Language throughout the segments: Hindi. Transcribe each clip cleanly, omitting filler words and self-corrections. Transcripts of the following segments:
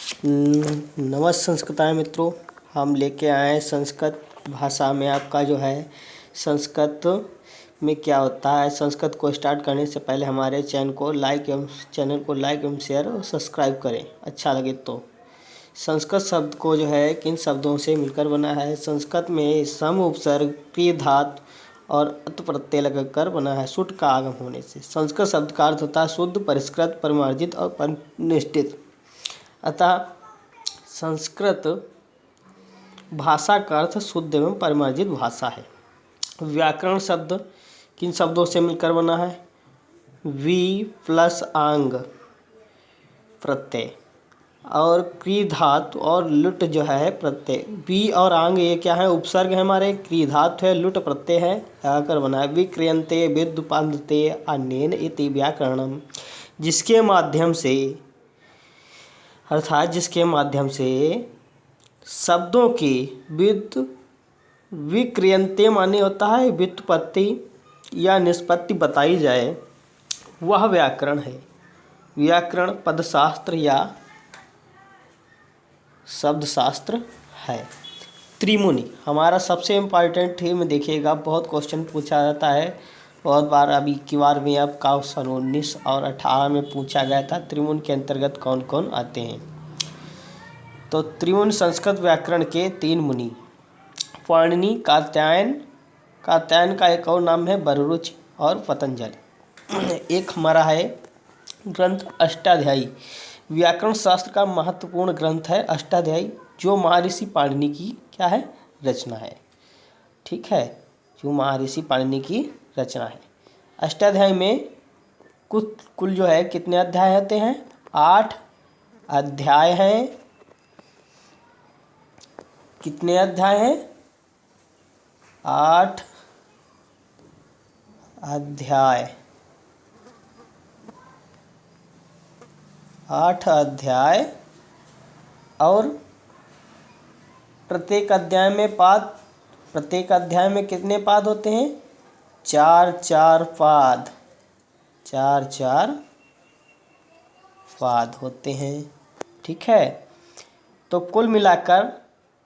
नमस्कार संस्कृताय मित्रों, हम लेके आए हैं संस्कृत भाषा में आपका जो है संस्कृत में क्या होता है। संस्कृत को स्टार्ट करने से पहले हमारे चैनल को लाइक एवं शेयर और सब्सक्राइब करें अच्छा लगे तो। संस्कृत शब्द को जो है किन शब्दों से मिलकर बना है। संस्कृत में सम उपसर्ग क्रिया धातु और अत प्रत्यय लगकर बना है सुट का आगम होने से। संस्कृत शब्द का अर्थ होता है शुद्ध, परिष्कृत, परिमार्जित और प्रतिष्ठित। अतः संस्कृत भाषा का अर्थ शुद्ध एवं परिमार्जित भाषा है। व्याकरण शब्द किन शब्दों से मिलकर बना है। वी प्लस आंग प्रत्यय और क्री धातु और लुट जो है प्रत्यय। वी और आंग ये क्या है, उपसर्ग है हमारे। क्री धातु है, लुट प्रत्यय है, आकर बना है। विक्रियन्ते विद्युपान्ते अन्येन इति व्याकरणम, जिसके माध्यम से अर्थात जिसके माध्यम से शब्दों की विक्रियन्ते माने होता है व्युत्पत्ति या निष्पत्ति बताई जाए, वह व्याकरण है। व्याकरण पदशास्त्र या शब्दशास्त्र है। त्रिमुनि हमारा सबसे इम्पॉर्टेंट है में देखिएगा, बहुत क्वेश्चन पूछा जाता है बहुत बार। अभी की बार में आपका सन 19 और 18 में पूछा गया था त्रिमुनि के अंतर्गत कौन कौन आते हैं। तो त्रिमुनि संस्कृत व्याकरण के 3 मुनि, पाणिनि, कात्यायन का एक और नाम है बररुच और पतंजलि। एक हमारा है ग्रंथ अष्टाध्यायी, व्याकरण शास्त्र का महत्वपूर्ण ग्रंथ है अष्टाध्यायी, जो महर्षि पाणिनि की क्या है, रचना है। ठीक है, जो महर्षि पाणिनि की रचना है। अष्टाध्यायी में कुल जो है कितने अध्याय होते हैं, 8 अध्याय हैं। कितने अध्याय हैं, 8 अध्याय। 8 अध्याय और प्रत्येक अध्याय में कितने पाद होते हैं, 4 पाद। 4 पाद होते हैं। ठीक है, तो कुल मिलाकर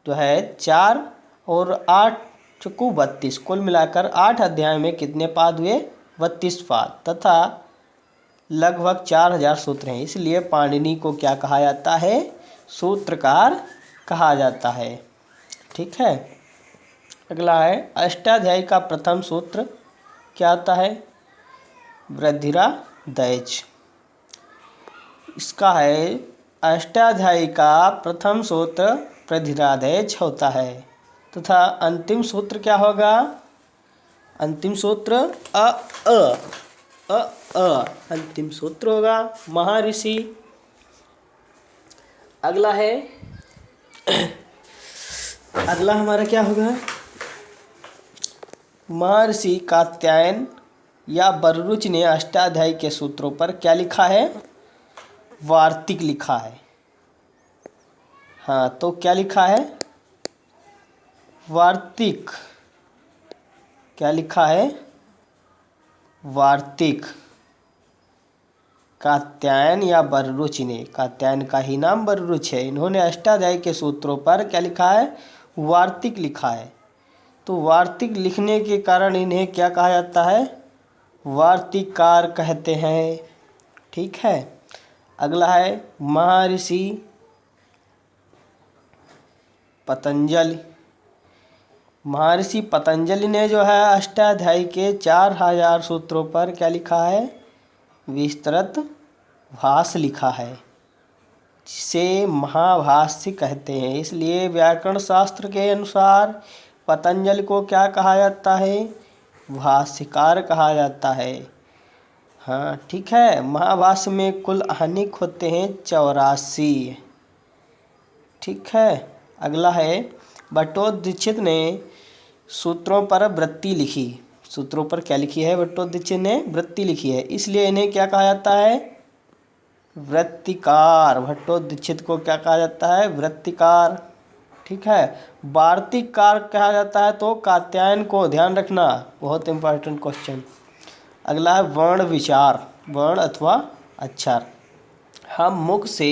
जो है 4 और 8 चुकू 32, कुल मिलाकर 8 अध्याय में कितने पाद हुए, 32 पाद तथा लगभग 4000 सूत्र हैं। इसलिए पाणिनि को क्या कहा जाता है, सूत्रकार कहा जाता है। ठीक है, अगला है अष्टाध्यायी का प्रथम सूत्र क्या आता है, वृद्धिरादैच। इसका है अष्टाध्यायी का प्रथम सूत्र वृद्धिरादैच होता है तथा अंतिम सूत्र क्या होगा, अंतिम सूत्र अंतिम सूत्र होगा महर्षि। अगला है अगला हमारा क्या होगा, महर्षि कात्यायन या बररुच ने अष्टाध्यायी के सूत्रों पर क्या लिखा है, वार्तिक लिखा है। हाँ, तो क्या लिखा है, वार्तिक। क्या लिखा है, वार्तिक। कात्यायन या बररुच ने, कात्यायन का ही नाम बररुच है, इन्होंने अष्टाध्यायी के सूत्रों पर क्या लिखा है, वार्तिक लिखा है। तो वार्तिक लिखने के कारण इन्हें क्या कहा जाता है, वार्तिककार कहते हैं। ठीक है, अगला है महर्षि पतंजलि। महर्षि पतंजलि ने जो है अष्टाध्यायी के 4000 सूत्रों पर क्या लिखा है, विस्तृत भाष्य लिखा है, जिसे महाभाष्य कहते हैं। इसलिए व्याकरण शास्त्र के अनुसार पतंजलि को क्या कहा जाता है, भाष्यकार कहा जाता है। हाँ, ठीक है, महाभाष्य में कुल अनेक होते हैं 84। ठीक है, अगला है भट्टोदीक्षित ने सूत्रों पर वृत्ति लिखी। सूत्रों पर क्या लिखी है, भट्टोदीक्षित ने वृत्ति लिखी है, इसलिए इन्हें क्या कहा जाता है, वृत्तिकार। भट्टोदीक्षित को क्या कहा जाता है, वृत्तिकार। ठीक है, वार्तिककार कहा जाता है तो कात्यायन को ध्यान रखना, बहुत इंपॉर्टेंट क्वेश्चन। अगला है वर्ण विचार, वर्ण अथवा अक्षर। हम मुख से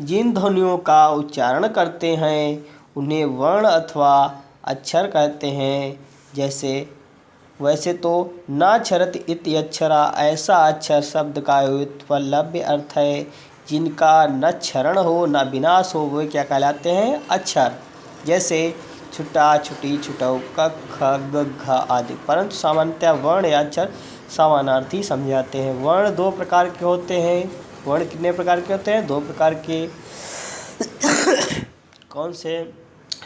जिन ध्वनियों का उच्चारण करते हैं उन्हें वर्ण अथवा अक्षर कहते हैं। जैसे वैसे तो नाक्षरत इति अक्षरा ऐसा अक्षर शब्द का व्युत्पलव्य अर्थ है जिनका न क्षरण हो न विनाश हो, वे क्या कहलाते हैं? अक्षर। जैसे छुटा, छुटी, छुटौ, क, ख, ग, घ आदि। परंतु सामान्यतः वर्ण या अक्षर समानार्थी समझे जाते हैं। वर्ण दो प्रकार के होते हैं। वर्ण कितने प्रकार के होते हैं? दो प्रकार के। कौन से?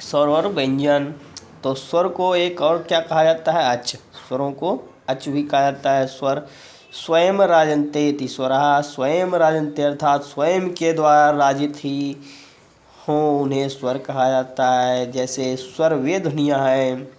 स्वर और व्यंजन। तो स्वर को एक और क्या कहा जाता है? अच। स्वरों को अच भी कहा जाता है। स्वर स्वयं राजन्ते इति स्वरः, स्वयं राजन्ते अर्थात स्वयं के द्वारा राजित ही हों उन्हें स्वर कहा जाता है। जैसे स्वर वे ध्वनियाँ हैं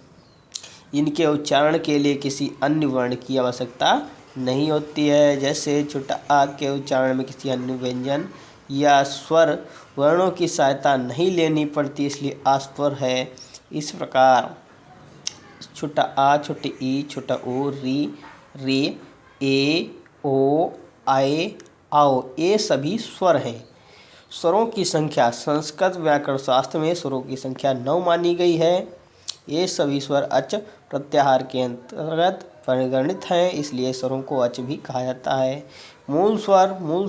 इनके उच्चारण के लिए किसी अन्य वर्ण की आवश्यकता नहीं होती है। जैसे छोटा आ के उच्चारण में किसी अन्य व्यंजन या स्वर वर्णों की सहायता नहीं लेनी पड़ती, इसलिए आस्वर है। इस प्रकार छोटा आ, छोटी ई, छोटा ओ, री, रे, ए, ओ, आए, आओ, ये सभी स्वर हैं। स्वरों की संख्या संस्कृत व्याकरण शास्त्र में स्वरों की संख्या 9 मानी गई है। ये सभी स्वर अच प्रत्याहार के अंतर्गत परिगणित हैं, इसलिए स्वरों को अच भी कहा जाता है। मूल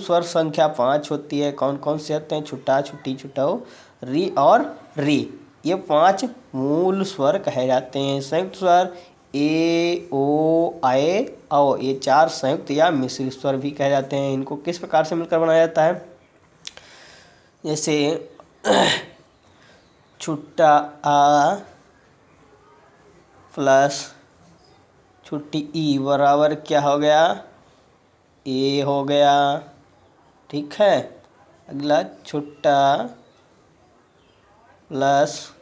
स्वर संख्या 5 होती है। कौन कौन से होते हैं? छुट्टा, छुट्टी, छुटौ, री और री। ये 5 मूल स्वर कहे जाते हैं। संयुक्त स्वर ए, ओ, आए, औ, ये 4 संयुक्त या मिश्रित स्वर भी कहे जाते हैं। इनको किस प्रकार से मिलकर बनाया जाता है? जैसे छुट्टा आ प्लस छुट्टी ई बराबर क्या हो गया? ए हो गया। ठीक है। अगला छुट्टा प्लस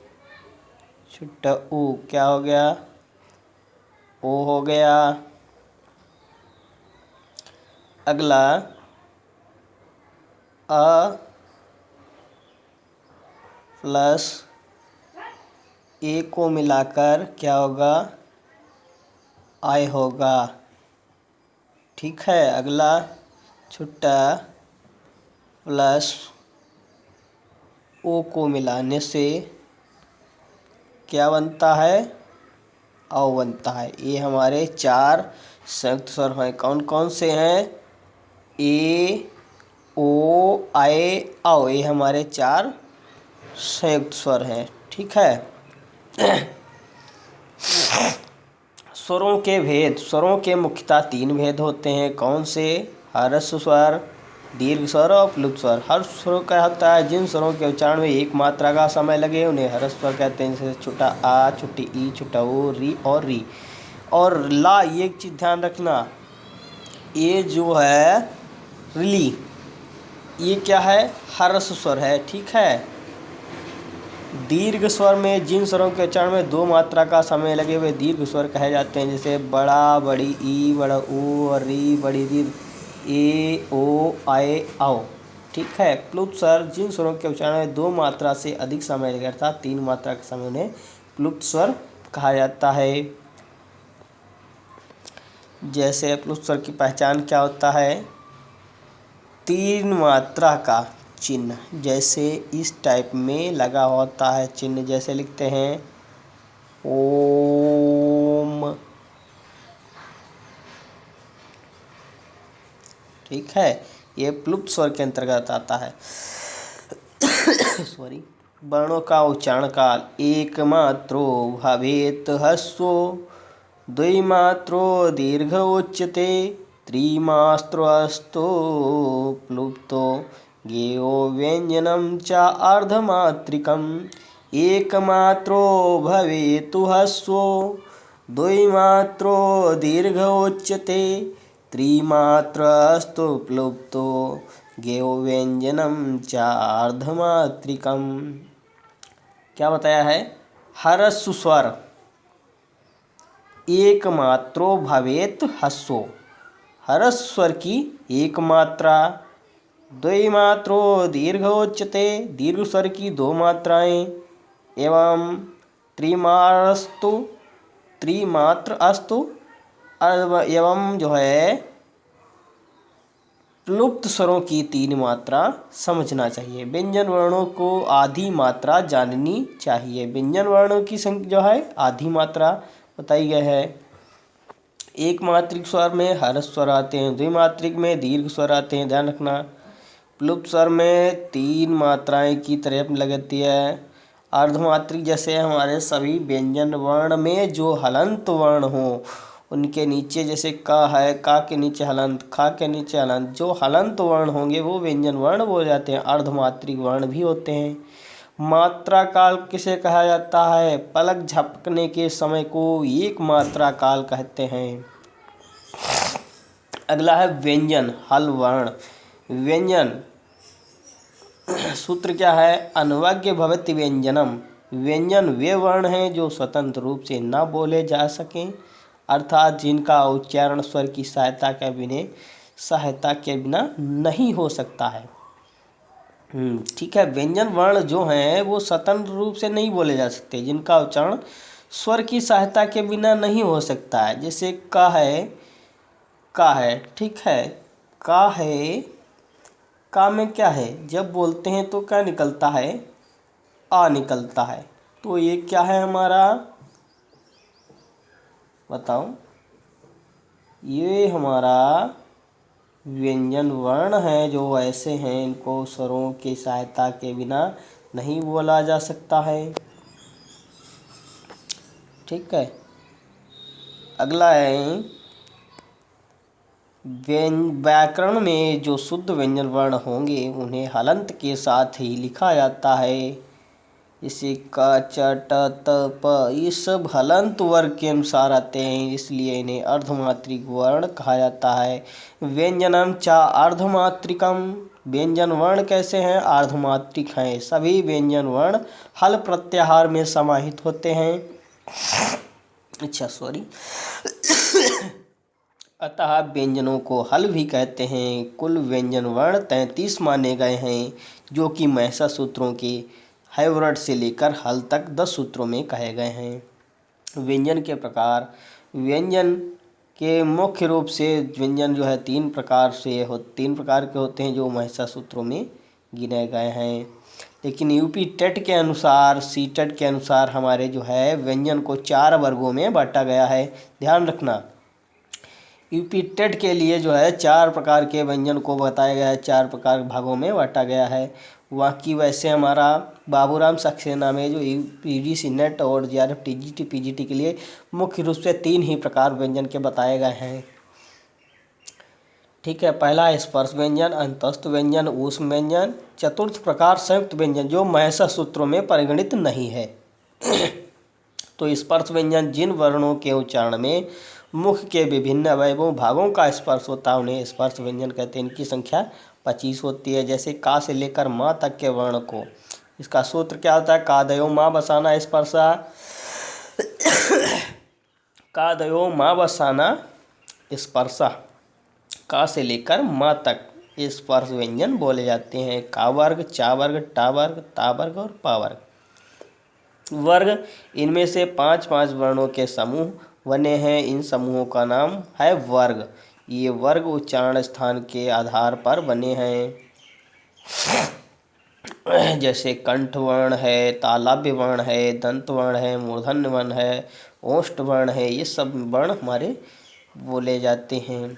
छुट्टा ऊ क्या हो गया? ओ हो गया। अगला अ प्लस ए को मिलाकर क्या होगा? आय होगा। ठीक है। अगला छुट्टा प्लस ओ को मिलाने से क्या बनता है? औ बनता है। ये हमारे 4 संयुक्त स्वर हैं। कौन कौन से हैं? ए, ओ, आए, औ, ये हमारे 4 संयुक्त स्वर हैं। ठीक है। स्वरों के भेद। स्वरों के मुख्यतः 3 भेद होते हैं। कौन से? ह्रस्व स्वर, दीर्घ स्वर और प्लुत स्वर। हर स्वर का होता है जिन स्वरों के उच्चारण में एक मात्रा का समय लगे उन्हें ह्रस्व स्वर कहते हैं। जैसे छोटा आ, छोटी ई, छोटा ओ, री और री। और ला, ये एक चीज़ ध्यान रखना, ये जो है रिली, ये क्या है? ह्रस्व स्वर है। ठीक है। दीर्घ स्वर में जिन स्वरों के उच्चारण में 2 मात्रा का समय लगे हुए दीर्घ स्वर कहे जाते हैं। जैसे बड़ा, बड़ी ई, बड़ा ऊ और री, बड़ी री, ए, ओ, आए, आओ। ठीक है। प्लुत स्वर जिन स्वरों के उच्चारण में 2 मात्रा से अधिक समय लगे अर्थात 3 मात्रा के समय उन्हें प्लुत स्वर कहा जाता है। जैसे प्लुत स्वर की पहचान क्या होता है? 3 मात्रा का चिन्ह जैसे इस टाइप में लगा होता है चिन्ह। जैसे लिखते हैं ओम। ठीक है। ये प्लुप्त स्वर के अंतर्गत आता है। सॉरी। वर्णों का उच्चारण काल। एक मात्रो भवेत् ह्रस्वो, द्विमात्रो दीर्घ उच्यते, त्रिमात्रोऽस्तु प्लुप्तो, गेयो व्यञ्जनं च अर्धमात्रिकम्। एकमात्रो भवेत् ह्रस्वो, द्विमात्रो दीर्घ उच्यते, त्रिमात्रस्तु प्लुप्तो, गेयो व्यञ्जनं च अर्धमात्रिकम्। क्या बताया है? ह्रस्व स्वर एक मात्रो भवेत् ह्रस्वो, ह्रस्व स्वर की एक मात्रा, द्विमात्रो दीर्घ उच्यते, दीर्घ स्वर की 2 मात्राएं, एवं त्रिमात्र अस्तु एवं जो है प्लुप्त स्वरों की 3 मात्रा समझना चाहिए। व्यंजन वर्णों को आधी मात्रा जाननी चाहिए। व्यंजन वर्णों की संख्या जो है आधी मात्रा बताई गई है। एक मात्रिक स्वर में ह्रस्व स्वर आते हैं, द्विमात्रिक में दीर्घ स्वर आते हैं, ध्यान रखना। प्लुप्त स्वर में 3 मात्राएं की तरह लगती है। अर्धमात्रिक जैसे हमारे सभी व्यंजन वर्ण में जो हलंत वर्ण हो उनके नीचे, जैसे क है, का के नीचे हलंत, खा के नीचे हलंत, जो हलंत वर्ण होंगे वो व्यंजन वर्ण बोले जाते हैं। अर्धमात्रिक वर्ण भी होते हैं। मात्रा काल किसे कहा जाता है? पलक झपकने के समय को एक मात्रा काल कहते हैं। अगला है व्यंजन हल वर्ण। व्यंजन सूत्र क्या है? अनवज्ञ भवति व्यंजनम। व्यंजन वे वर्ण हैं जो स्वतंत्र रूप से न बोले जा सकें, अर्थात जिनका उच्चारण स्वर की सहायता के बिना नहीं हो सकता है। ठीक है। व्यंजन वर्ण जो हैं वो स्वतंत्र रूप से नहीं बोले जा सकते, जिनका उच्चारण स्वर की सहायता के बिना नहीं हो सकता है। जैसे का है, का है, ठीक है। का है, का में क्या है? जब बोलते हैं तो क्या निकलता है? आ निकलता है। तो ये क्या है हमारा? बताओ। ये हमारा व्यंजन वर्ण है जो ऐसे हैं, इनको स्वरों की सहायता के बिना नहीं बोला जा सकता है। ठीक है। अगला है व्याकरण में जो शुद्ध व्यंजन वर्ण होंगे उन्हें हलंत के साथ ही लिखा जाता है। इसे क, च, ट, त, प ये सब हलंत वर्ग के अनुसार आते हैं, इसलिए इन्हें अर्धमात्रिक वर्ण कहा जाता है। व्यंजनम च अर्धमात्रिकम। व्यंजन वर्ण कैसे हैं? अर्धमात्रिक हैं। सभी व्यंजन वर्ण हल प्रत्याहार में समाहित होते हैं। अच्छा, सॉरी। अतः व्यंजनों को हल भी कहते हैं। कुल व्यंजन वर्ण 33 माने गए हैं, जो कि महसा सूत्रों के हैवर्ड से लेकर हल तक 10 सूत्रों में कहे गए हैं। व्यंजन के प्रकार। व्यंजन के मुख्य रूप से व्यंजन जो है 3 प्रकार के होते हैं, जो महसा सूत्रों में गिने गए हैं। लेकिन यूपी टेट के अनुसार, सी टेट के अनुसार हमारे जो है व्यंजन को 4 वर्गों में बांटा गया है। ध्यान रखना, यूपी टेट के लिए जो है 4 प्रकार के व्यंजन को बताया गया है, 4 प्रकार भागों में बांटा गया है। बाकी वैसे हमारा बाबूराम सक्सेना में जो यूजीसी नेट और जेआरएफ टीजीटी पीजीटी के लिए मुख्य रूप से 3 ही प्रकार व्यंजन के बताए गए हैं। ठीक है। पहला स्पर्श व्यंजन, अंतस्थ व्यंजन, ऊष्म व्यंजन। चतुर्थ प्रकार संयुक्त व्यंजन, जो महसा सूत्रों में परिगणित नहीं है। तो स्पर्श व्यंजन जिन वर्णों के उच्चारण में मुख के विभिन्न अवयवों भागों का स्पर्श होता है उन्हें स्पर्श व्यंजन कहते हैं। इनकी संख्या 25 होती है। जैसे का से लेकर माँ तक के वर्ण को, इसका सूत्र क्या होता है? कादयो माँ बसाना स्पर्शा। कादयो माँ बसाना स्पर्शा। का से लेकर माँ तक स्पर्श व्यंजन बोले जाते हैं। का वर्ग, चा वर्ग, टा वर्ग, ता वर्ग और पा वर्ग। वर्ग, इनमें से 5-5 वर्णों के समूह बने हैं। इन समूहों का नाम है वर्ग। ये वर्ग उच्चारण स्थान के आधार पर बने हैं। जैसे कंठ वर्ण है, तालव्य वर्ण है, दंत वर्ण है, मूर्धन्य वर्ण है, ओष्ठ वर्ण है, ये सब वर्ण हमारे बोले जाते हैं।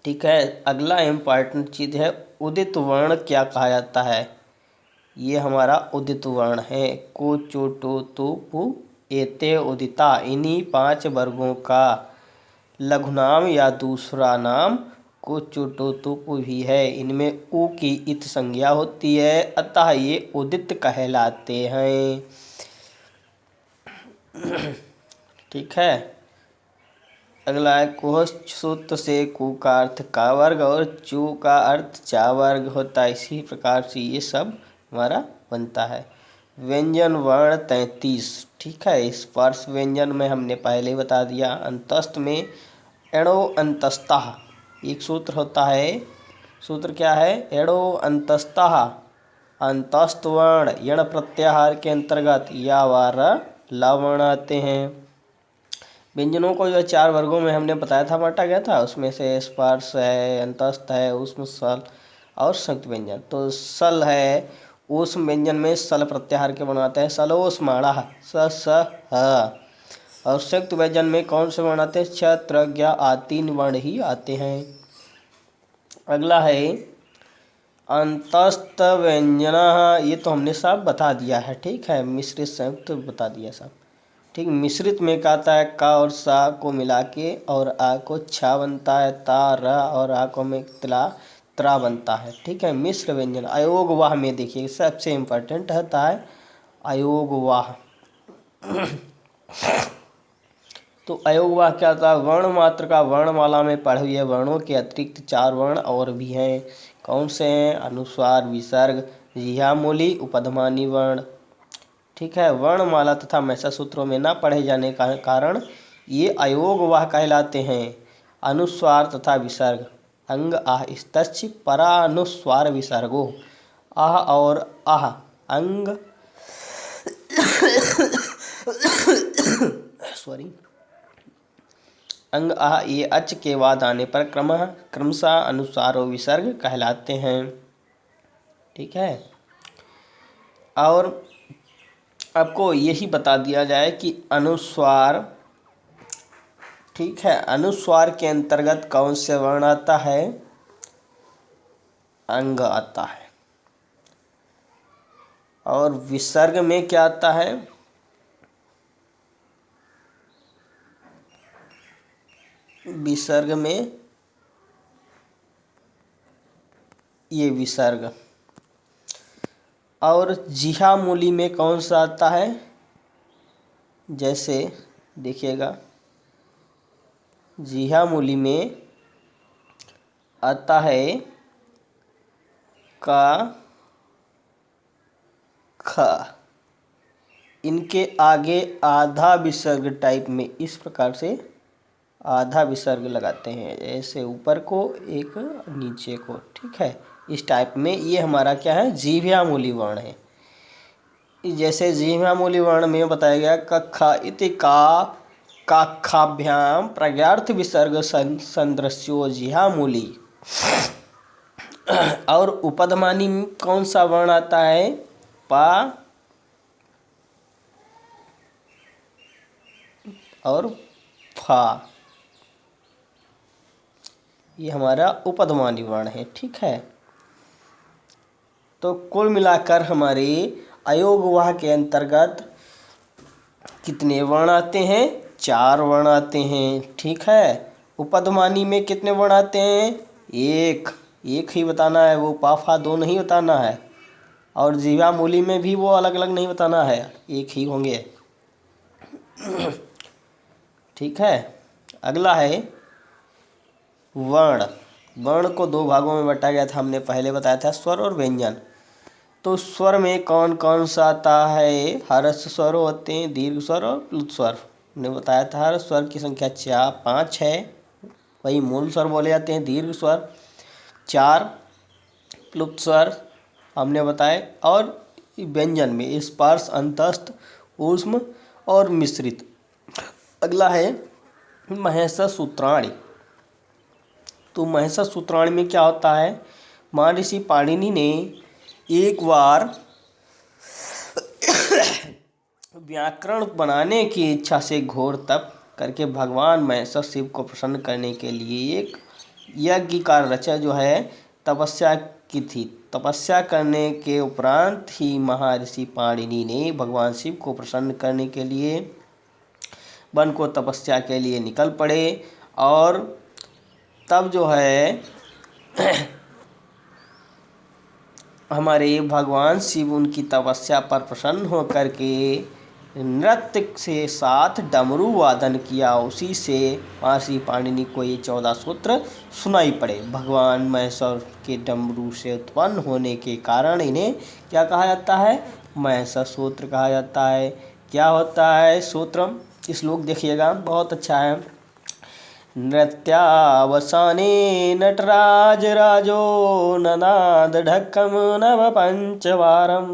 ठीक है। अगला इम्पॉर्टेंट चीज़ है उदित वर्ण क्या कहा जाता है? ये हमारा उदित वर्ण है। को, चो, टो, तु, पु, एते उदिता। इन्हीं 5 वर्गों का लघुनाम या दूसरा नाम को, चो, टो, तु, पु भी है। इनमें उ की इत संज्ञा होती है, अतः ये उदित कहलाते हैं। ठीक है। अगला है कुह सूत्र से कु का अर्थ का वर्ग और चू का अर्थ चा वर्ग होता है। इसी प्रकार से ये सब हमारा बनता है। व्यंजन वर्ण 33। ठीक है। स्पर्श व्यंजन में हमने पहले बता दिया। अंतस्थ में एणो अंतस्तः एक सूत्र होता है। सूत्र क्या है? एणो अंतस्तः। अंतस्थ वर्ण यण प्रत्याहार के अंतर्गत या व र ला वर्ण आते हैं। व्यंजनों को जो 4 वर्गों में हमने बताया था, बांटा गया था। उसमें से स्पर्श है, अंतस्थ है, ऊष्म, सल और संयुक्त व्यंजन। तो सल है, ऊष्म व्यंजन में सल प्रत्याहार के बनाते हैं, सलोष्माणः, स स ह। और संयुक्त व्यंजन में कौन से वर्ण आते हैं? छ, त्र, ज्ञ, आ, 3 वर्ण ही आते हैं। अगला है अंतस्थ व्यंजन। ये तो हमने सब बता दिया है, ठीक है। मिश्रित संयुक्त बता दिया सब, ठीक। मिश्रित में क्या आता है? का और सा को मिला के और आ को छा बनता है, ता, र और आ को में तिला, त्रा बनता है, ठीक है। मिश्र व्यंजन अयोग वाह में देखिए सबसे इम्पोर्टेंट होता है अयोग वाह। तो अयोग वाह क्या होता है? वर्ण मात्र का वर्णमाला में पढ़े हुए वर्णों के अतिरिक्त 4 वर्ण और भी हैं। कौन से हैं? अनुस्वार, विसर्ग, जिह्वा मूली, उपधमानी वर्ण, ठीक है। वर्णमाला तथा मैसा सूत्रों में न पढ़े जाने का कारण ये अयोग वाह कहलाते हैं। अनुस्वार तथा विसर्ग अंग आह स्तश्च परानुस्वार विसर्गो। आह और आह अंग सॉरी अंग आह ये अच के बाद आने पर क्रमशः अनुस्वार और विसर्ग कहलाते हैं, ठीक है। और आपको यही बता दिया जाए कि अनुस्वार, ठीक है, अनुस्वार के अंतर्गत कौन से वर्ण आता है? अंग आता है। और विसर्ग में क्या आता है? विसर्ग में ये विसर्ग। और जिह्वा मूली में कौन सा आता है? जैसे देखिएगा, जिह्वा मूली में आता है का, ख। इनके आगे आधा विसर्ग टाइप में इस प्रकार से आधा विसर्ग लगाते हैं, ऐसे ऊपर को एक नीचे को, ठीक है। इस टाइप में ये हमारा क्या है? जिह्वा मूली वर्ण है। जैसे जिह्वा मूली वर्ण में बताया गया कक्खा इति का काखाभ्याम प्रज्ञार्थ विसर्ग संदृश्यो जिह्वा मूली। और उपधमानी में कौन सा वर्ण आता है? पा और फा, ये हमारा उपधमानी वर्ण है, ठीक है। तो कुल मिलाकर हमारे अयोग वाह के अंतर्गत कितने वर्ण आते हैं? 4 वर्ण आते हैं, ठीक है। उपधमानी में कितने वर्ण आते हैं? एक ही बताना है, वो पाफा 2 नहीं बताना है। और जिह्वा मूली में भी वो अलग अलग नहीं बताना है, एक ही होंगे, ठीक है। अगला है वर्ण। वर्ण को 2 भागों में बांटा गया था, हमने पहले बताया था, स्वर और व्यंजन। तो स्वर में कौन कौन सा आता है? हर्ष स्वर होते हैं, दीर्घ स्वर और प्लुत स्वर। हमने बताया था हर स्वर की संख्या 5 है, वही मूल स्वर बोले जाते हैं। दीर्घ स्वर 4, प्लुत स्वर हमने बताए। और व्यंजन में स्पर्श, अंतस्थ, ऊष्म और मिश्रित। अगला है महेश सूत्राणि। तो महेश सूत्राणि में क्या होता है? महर्षि पाणिनि ने एक बार व्याकरण बनाने की इच्छा से घोर तप करके भगवान महेश्वर शिव को प्रसन्न करने के लिए एक यज्ञ का रचा जो है तपस्या की थी। तपस्या करने के उपरांत ही महर्षि पाणिनि ने भगवान शिव को प्रसन्न करने के लिए वन को तपस्या के लिए निकल पड़े। और तब जो है हमारे भगवान शिव उनकी तपस्या पर प्रसन्न होकर के नृत्य से साथ डमरू वादन किया। उसी से महर्षि पाणिनि को ये 14 सूत्र सुनाई पड़े। भगवान महेश्वर के डमरू से उत्पन्न होने के कारण इन्हें क्या कहा जाता है? महेश्वर सूत्र कहा जाता है। क्या होता है सूत्र? श्लोक देखिएगा, बहुत अच्छा है। नृत्यावसाने नटराज राजो ननाद ढक्कम नव पंचवारम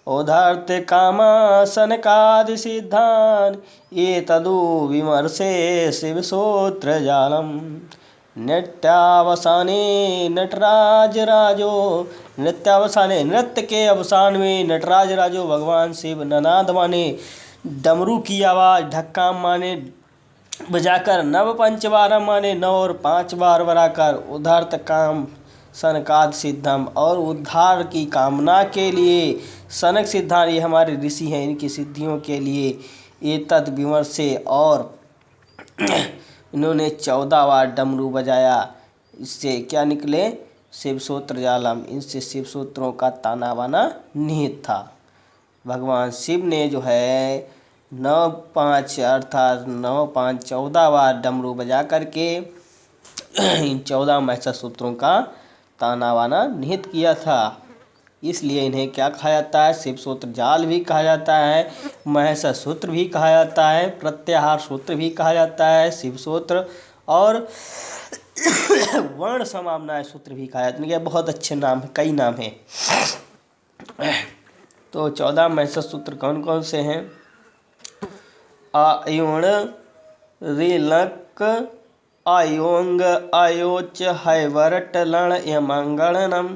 उदार्थ कामासनकादि सिद्धान् एतदु विमर्शे शिवसूत्रजालम्। नृत्यावसाने नृत्य के अवसान में नटराज राजो भगवान शिव ननाद माने डमरू की आवाज़, ढक्का माने बजाकर, नव पंचबारम माने 9 और 5 बार बराकर, उदार्थ काम सनकाद सिद्धम और उद्धार की कामना के लिए सनक सिद्धांत, ये हमारे ऋषि हैं, इनकी सिद्धियों के लिए ये तद विमर्श से और इन्होंने 14 बार डमरू बजाया। इससे क्या निकले? शिवसूत्र जालम। इनसे शिवसूत्रों का ताना बाना निहित था। भगवान शिव ने जो है 9-5 अर्थात 9-5 14 बार डमरू बजा करके इन 14 महसा सूत्रों का ताना बाना निहित किया था। इसलिए इन्हें क्या कहा जाता है? शिवसूत्र जाल भी कहा जाता है, महसा सूत्र भी कहा जाता है, प्रत्याहार सूत्र भी कहा जाता है, शिवसूत्र और वर्ण समामनाय सूत्र भी कहा जाता है। इनके बहुत अच्छे नाम हैं, कई नाम हैं। तो 14 महसा सूत्र कौन कौन से हैं? आयुण ऋलक आयोंग आयोच हैवरट लण यमंगणनम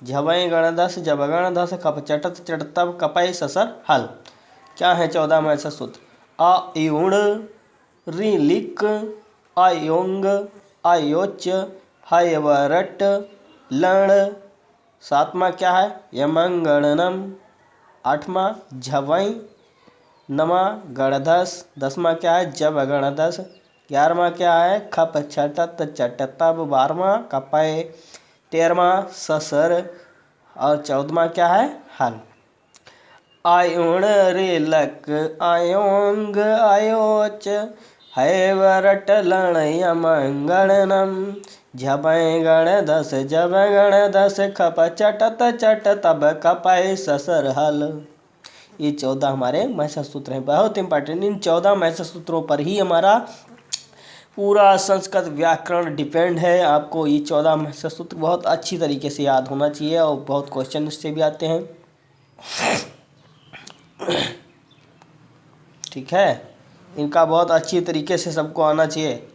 झवय गणदस जब गणदस कप चटत चटतब कपय ससर हल। क्या है 14 महसा सूत्र? आयुण ऋलिक आयोंग आयोच हैवरट लण, 7वां क्या है? यमंगणनम, 8वां झवय, 9वां गणधस, 10वां क्या है? जब गणदस, 11वां क्या है? खप छटत चटतब, 12वां कपय, 13वां ससर और 14वां क्या है? हल। आयुण ऋलक आयोंग आयोच हैवरट लण यमंगणनम झबय गणदस जब गणदस खप चटत चटतब कपय ससर हल। ये 14 हमारे महसा सूत्र हैं, बहुत इंपॉर्टेंट। इन 14 महसा सूत्रों पर ही हमारा पूरा संस्कृत व्याकरण डिपेंड है। आपको ये 14 महसा सूत्र बहुत अच्छी तरीके से याद होना चाहिए और बहुत क्वेश्चन इससे भी आते हैं। ठीक है, इनका बहुत अच्छी तरीके से सबको आना चाहिए।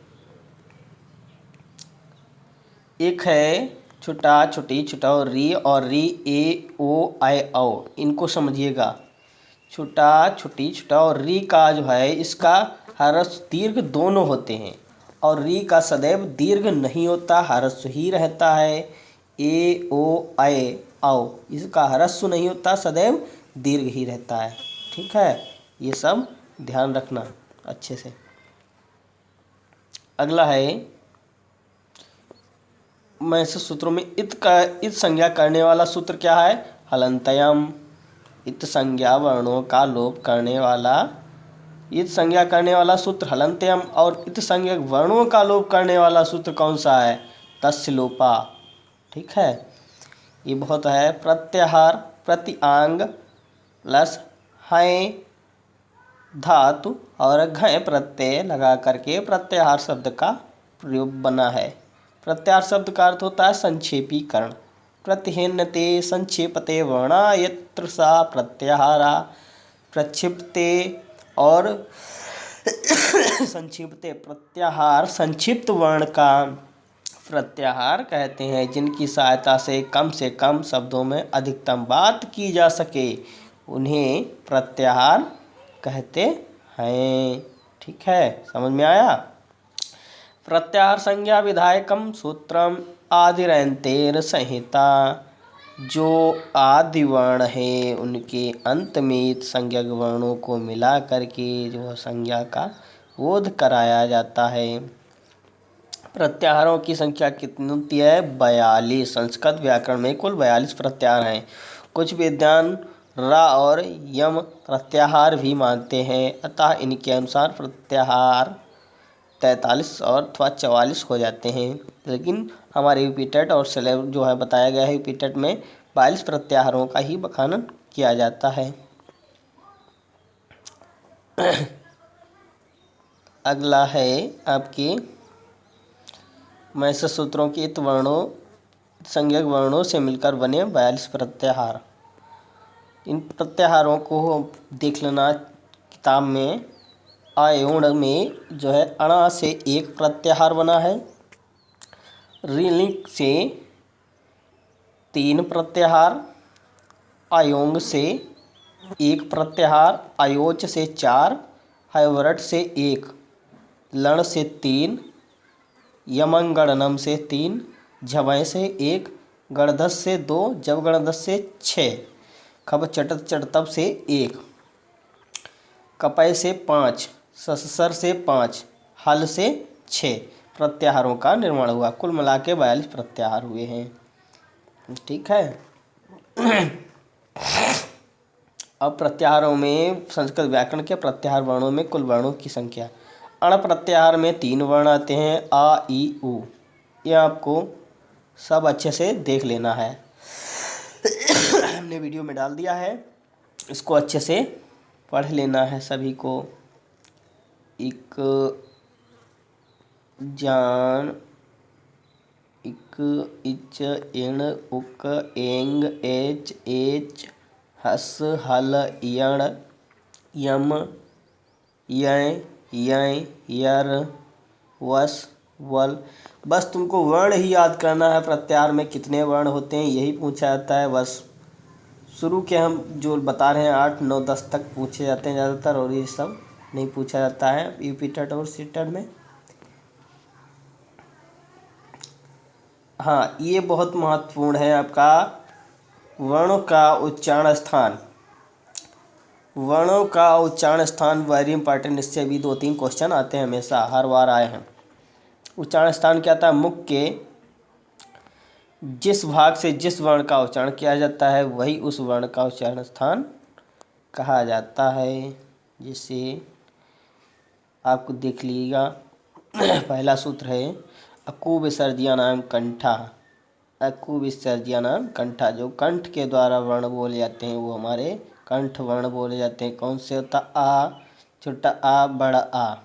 एक है छुटा छुटी छुटाओ री और री ए ओ आई औ, इनको समझिएगा। छुटा छुटी छुटाओ री का जो है इसका ह्रस्व दीर्घ दोनों होते हैं और री का सदैव दीर्घ नहीं होता, ह्रस्व ही रहता है। ए ओ आई औ इसका ह्रस्व नहीं होता, सदैव दीर्घ ही रहता है। ठीक है, ये सब ध्यान रखना अच्छे से। अगला है महसा सूत्रों में इत संज्ञा करने वाला सूत्र क्या है? हलंतयम। इत संज्ञा वर्णों का लोप करने वाला, इत संज्ञा करने वाला सूत्र हलंतयम और इत संज्ञा वर्णों का लोप करने वाला सूत्र कौन सा है? तस्य लोपा। ठीक है, ये बहुत है। प्रत्याहार प्रत्यांग प्लस है धातु और घय प्रत्यय लगा करके प्रत्याहार शब्द का प्रयोग बना है। प्रत्याहार शब्द का अर्थ होता है संक्षेपीकरण। प्रतिहिन्नते संक्षेपते वर्णा यत्र सा प्रत्याहारा प्रक्षिप्ते और संक्षिप्ते। प्रत्याहार संक्षिप्त वर्ण का प्रत्याहार कहते हैं, जिनकी सहायता से कम शब्दों में अधिकतम बात की जा सके, उन्हें प्रत्याहार कहते हैं। ठीक है, समझ में आया? प्रत्याहार संज्ञा विधायकम सूत्रम आदिरंतेर संहिता। जो आदि वर्ण है उनके अंत में संज्ञक वर्णों को मिला करके जो संज्ञा का बोध कराया जाता है। प्रत्याहारों की संख्या कितनी होती है? 42। संस्कृत व्याकरण में कुल 42 प्रत्याहार हैं। कुछ विद्वान रा और यम प्रत्याहार भी मानते हैं, अतः इनके अनुसार प्रत्याहार 43 और अथवा 44 हो जाते हैं। लेकिन हमारे यूपी टेट और सिलेबस जो है बताया गया है, यूपी टेट में 42 प्रत्याहारों का ही बखान किया जाता है। अगला है आपके महसा सूत्रों के इत वर्णों संज्ञक वर्णों से मिलकर बने 42 प्रत्याहार। इन प्रत्याहारों को देख लेना किताब में। आयोण में जो है अणा से एक प्रत्याहार बना है, ऋलिंग से 3 प्रत्याहार, अयोंग से 1 प्रत्याहार, अयोच से 4, हयवरट से 1, लण से 3, यमंगणनम से 3, झवय से 1, गणधस से 2, जवगणधस से 6, खब चटत चटतब से 1, कपय से 5, सससर से 5, हल से 6 प्रत्याहारों का निर्माण हुआ। कुल मिला के 42 प्रत्याहार हुए हैं। ठीक है। अब प्रत्याहारों में संस्कृत व्याकरण के प्रत्याहार वर्णों में कुल वर्णों की संख्या। अण प्रत्याहार में 3 वर्ण आते हैं, आ ई उ। ये आपको सब अच्छे से देख लेना है। हमने वीडियो में डाल दिया है, इसको अच्छे से पढ़ लेना है सभी को। इक, जान, इक, इच, इण, उक, एंग, एच, एच, हस, हल, यण, यम, य, यर, वस, वल। बस तुमको वर्ण ही याद करना है। प्रत्याहार में कितने वर्ण होते हैं यही पूछा जाता है। बस शुरू के हम जो बता रहे हैं 8, 9, 10 तक पूछे जाते हैं ज़्यादातर, और ये सब नहीं पूछा जाता है यूपी टेट और सी टेट में। हाँ, ये बहुत महत्वपूर्ण है आपका वर्णों का उच्चारण स्थान। वर्णों का उच्चारण स्थान वेरी इंपॉर्टेंट। इससे भी 2-3 क्वेश्चन आते हैं, हमेशा हर बार आए हैं। उच्चारण स्थान क्या था? मुख के जिस भाग से जिस वर्ण का उच्चारण किया जाता है वही उस वर्ण का उच्चारण स्थान कहा जाता है। जिसे आपको देख लीजिएगा। पहला सूत्र है अकु विसर्जयानाम कंठा। अकु विसर्जयानाम कंठा। जो कंठ के द्वारा वर्ण बोले जाते हैं वो हमारे कंठ वर्ण बोले जाते हैं। कौन से होता? आ, छोटा आ, बड़ा आ।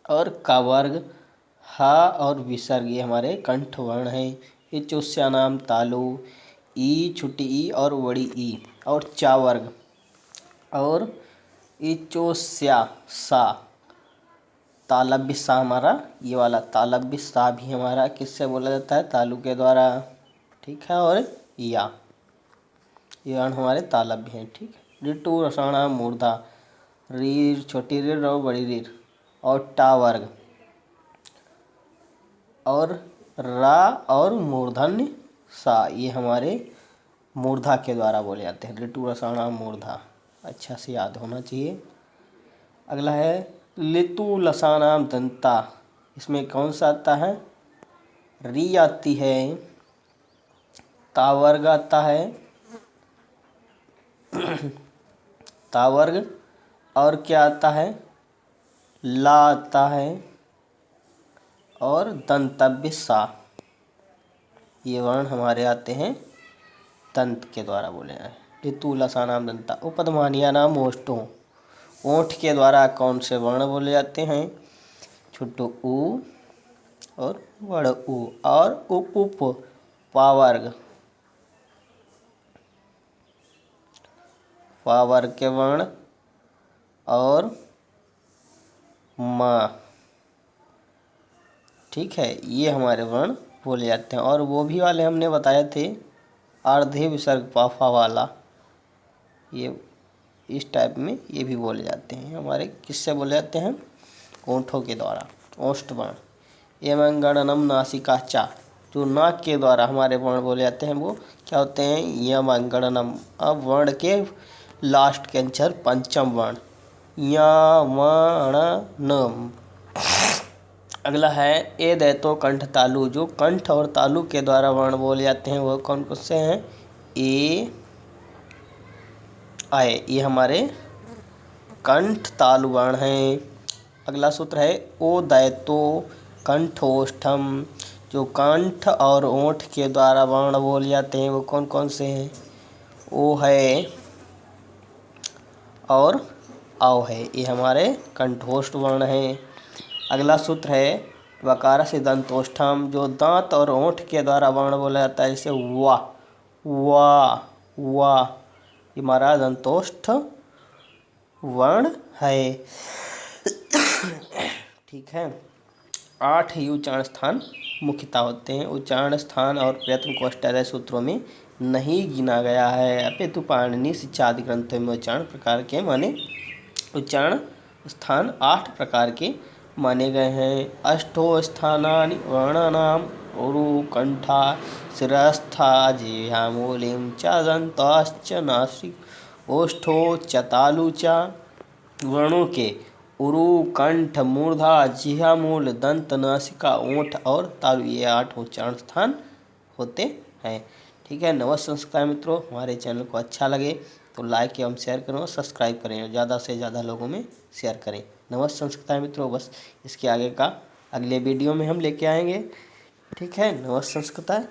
और का वर्ग, हा और विसर्ग, ये हमारे कंठ वर्ण है। ये चुस्यानाम तालु, ई, छोटी ई और बड़ी ई। और चा वर्ग, और इचोस्या सा। तालव्य सा हमारा ये वाला तालव्य सा भी हमारा किससे बोला जाता है? तालु के द्वारा। ठीक है। और या ये वर्ण हमारे तालव्य हैं। ठीक है। ऋतु रसाणा मूर्धा, रीर, छोटी रीर और बड़ी रीर। और टा वर्ग, और रा और मूर्धन्य सा, ये हमारे मूर्धा के द्वारा बोले जाते हैं। ऋतु रसाणा मूर्धा, अच्छा से याद होना चाहिए। अगला है लितु लसानाम दंता। इसमें कौन सा आता है? री आती है, तावर्ग आता है, तावर्ग, और क्या आता है? ला आता है, और दंतव्य सा। ये वर्ण हमारे आते हैं दंत के द्वारा बोले हैं। ऋतु लसानाम दंता। उपधमानिया नाम ओष्ठों। ओठ के द्वारा कौन से वर्ण बोले जाते हैं? छोटो ऊ और बड़ ऊ। और उप उप पावर्ग, पावर्ग के वर्ण, और माँ। ठीक है। ये हमारे वर्ण बोले जाते हैं। और वो भी वाले हमने बताए थे अर्धे विसर्ग पाफा वाला, ये इस टाइप में ये भी बोले जाते हैं। हमारे किससे बोले जाते हैं? ओंठों के द्वारा, ओष्ठ वर्ण। एवं गणनम नासिका चा। जो नाक के द्वारा हमारे वर्ण बोले जाते हैं वो क्या होते हैं? यम गणनम। अब वर्ण के लास्ट के अक्षर पंचम वर्ण यमणनम। अगला है ए दैतो कंठ तालु। जो कंठ और तालु के द्वारा वर्ण बोले जाते हैं वो कौन कौन से हैं? ए, आए, ये हमारे कंठ तालु वर्ण हैं। अगला सूत्र है ओ दैतो कंठोष्ठम। जो कंठ और ओठ के द्वारा वर्ण बोले जाते हैं वो कौन कौन से हैं? ओ है और औ है, ये हमारे कंठोष्ठ वर्ण हैं। अगला सूत्र है वकार से दंतोष्ठम। जो दांत और ओठ के द्वारा वर्ण बोला जाता है जैसे वा, वा, वा, ये हमारा दंतोष्ठ वर्ण है। ठीक है। 8 ही उच्चारण स्थान मुख्यतः होते हैं। उच्चारण स्थान और प्रयत्न को अष्टाध्यायी सूत्रों में नहीं गिना गया है, अपितु पाणिनि शिक्षा आदि ग्रंथों में उच्चारण प्रकार के माने उच्चारण स्थान 8 प्रकार के माने गए हैं। अष्टो स्थानानि वर्णानाम उरु कंठा शिरस्था जिह्वामूलिं च दंताश्च नासिक ओष्ठो च तालु च। वर्णों के उरु कंठ मूर्धा जिह्वामूल दंत नासिका ओंठ और तालु, ये 8 उच्चारण स्थान होते हैं। ठीक है। नमस्ते संस्कार मित्रों, हमारे चैनल को अच्छा लगे तो लाइक एवं शेयर करें और सब्सक्राइब करें और ज़्यादा से ज़्यादा लोगों में शेयर करें। नमस्ते संस्कार मित्रों, बस इसके आगे का अगले वीडियो में हम लेके आएंगे। ठीक है। नमस्ते संस्कार।